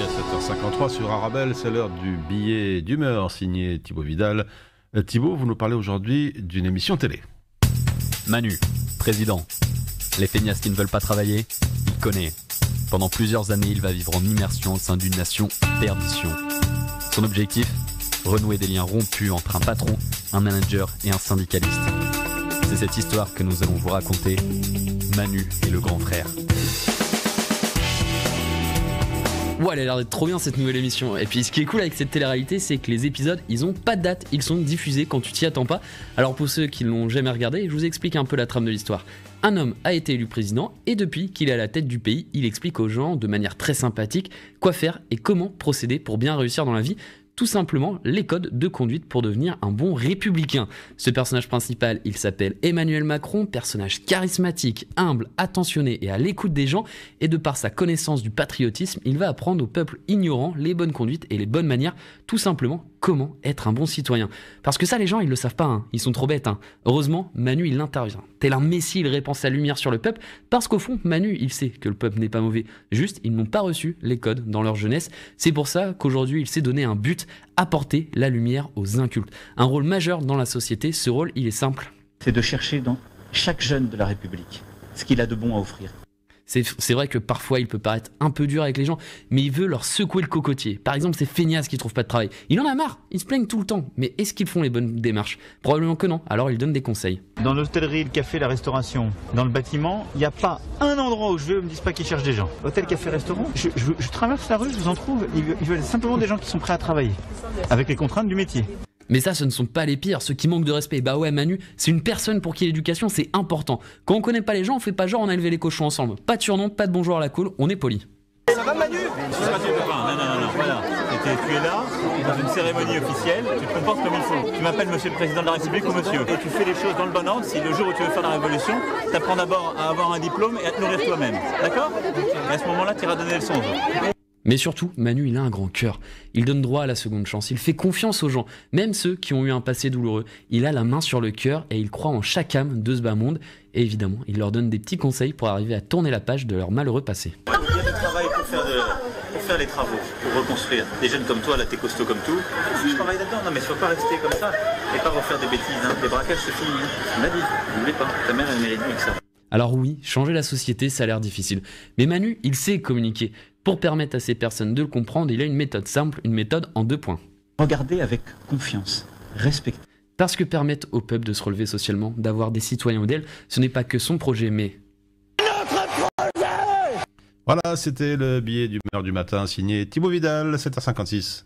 à 7h53 sur Arabelle, c'est l'heure du billet d'humeur signé Thibaut Vidal. Thibaut, vous nous parlez aujourd'hui d'une émission télé. Manu, président. Les feignasses qui ne veulent pas travailler, il connaît. Pendant plusieurs années, il va vivre en immersion au sein d'une nation en perdition. Son objectif ? Renouer des liens rompus entre un patron, un manager et un syndicaliste. C'est cette histoire que nous allons vous raconter. Manu et le grand frère. Ouais, elle a l'air d'être trop bien cette nouvelle émission. Et puis ce qui est cool avec cette télé-réalité, c'est que les épisodes, ils ont pas de date, ils sont diffusés quand tu t'y attends pas. Alors pour ceux qui l'ont jamais regardé, je vous explique un peu la trame de l'histoire. Un homme a été élu président et depuis qu'il est à la tête du pays, il explique aux gens de manière très sympathique quoi faire et comment procéder pour bien réussir dans la vie. Tout simplement les codes de conduite pour devenir un bon républicain. Ce personnage principal, il s'appelle Emmanuel Macron, personnage charismatique, humble, attentionné et à l'écoute des gens, et de par sa connaissance du patriotisme, il va apprendre au peuple ignorant les bonnes conduites et les bonnes manières, tout simplement comment être un bon citoyen. Parce que ça, les gens, ils le savent pas, hein. Ils sont trop bêtes. Heureusement, Manu, il intervient. Tel un messie, il répand sa lumière sur le peuple, parce qu'au fond, Manu, il sait que le peuple n'est pas mauvais. Juste, ils n'ont pas reçu les codes dans leur jeunesse. C'est pour ça qu'aujourd'hui, il s'est donné un but, apporter la lumière aux incultes. Un rôle majeur dans la société, ce rôle, il est simple. C'est de chercher dans chaque jeune de la République ce qu'il a de bon à offrir. C'est vrai que parfois il peut paraître un peu dur avec les gens, mais il veut leur secouer le cocotier. Par exemple, ces feignasses qui trouvent pas de travail. Il en a marre, ils se plaignent tout le temps. Mais est-ce qu'ils font les bonnes démarches ? Probablement que non, alors il donne des conseils. Dans l'hôtellerie, le café, la restauration, dans le bâtiment, il n'y a pas un endroit où je vais où ils me disent pas qu'ils cherchent des gens. Hôtel, café, restaurant, je traverse la rue, je vous en trouve, ils veulent simplement des gens qui sont prêts à travailler, avec les contraintes du métier. Mais ça, ce ne sont pas les pires, ceux qui manquent de respect. Bah ouais, Manu, c'est une personne pour qui l'éducation, c'est important. Quand on connaît pas les gens, on fait pas genre on a élevé les cochons ensemble. Pas de surnom, pas de bonjour à la cool, on est poli. Ça va Manu ? Non, voilà. Tu es là, dans une cérémonie officielle, tu te comportes comme il faut. Tu m'appelles monsieur le président de la République ou monsieur. Et tu fais les choses dans le bon ordre. Si le jour où tu veux faire la révolution, tu apprends d'abord à avoir un diplôme et à te nourrir toi-même. D'accord ? Et à ce moment-là, tu iras donner le son. Mais surtout, Manu, il a un grand cœur. Il donne droit à la seconde chance. Il fait confiance aux gens, même ceux qui ont eu un passé douloureux. Il a la main sur le cœur et il croit en chaque âme de ce bas monde. Et évidemment, il leur donne des petits conseils pour arriver à tourner la page de leur malheureux passé. Il y a du travail pour faire les travaux, pour reconstruire. Des jeunes comme toi, là, t'es costaud comme tout. Je travaille là-dedans, non mais faut pas rester comme ça. Et pas refaire des bêtises, hein. Les braquages, c'est fini. On l'a dit, n'oublie pas. Ta mère, elle mérite mieux que ça. Alors oui, changer la société, ça a l'air difficile. Mais Manu, il sait communiquer. Pour permettre à ces personnes de le comprendre, il a une méthode simple, une méthode en 2 points. Regardez avec confiance, respectez. Parce que permettre au peuple de se relever socialement, d'avoir des citoyens modèles, ce n'est pas que son projet, mais... Voilà, c'était le billet d'humeur du matin signé Thibaut Vidal, 7h56.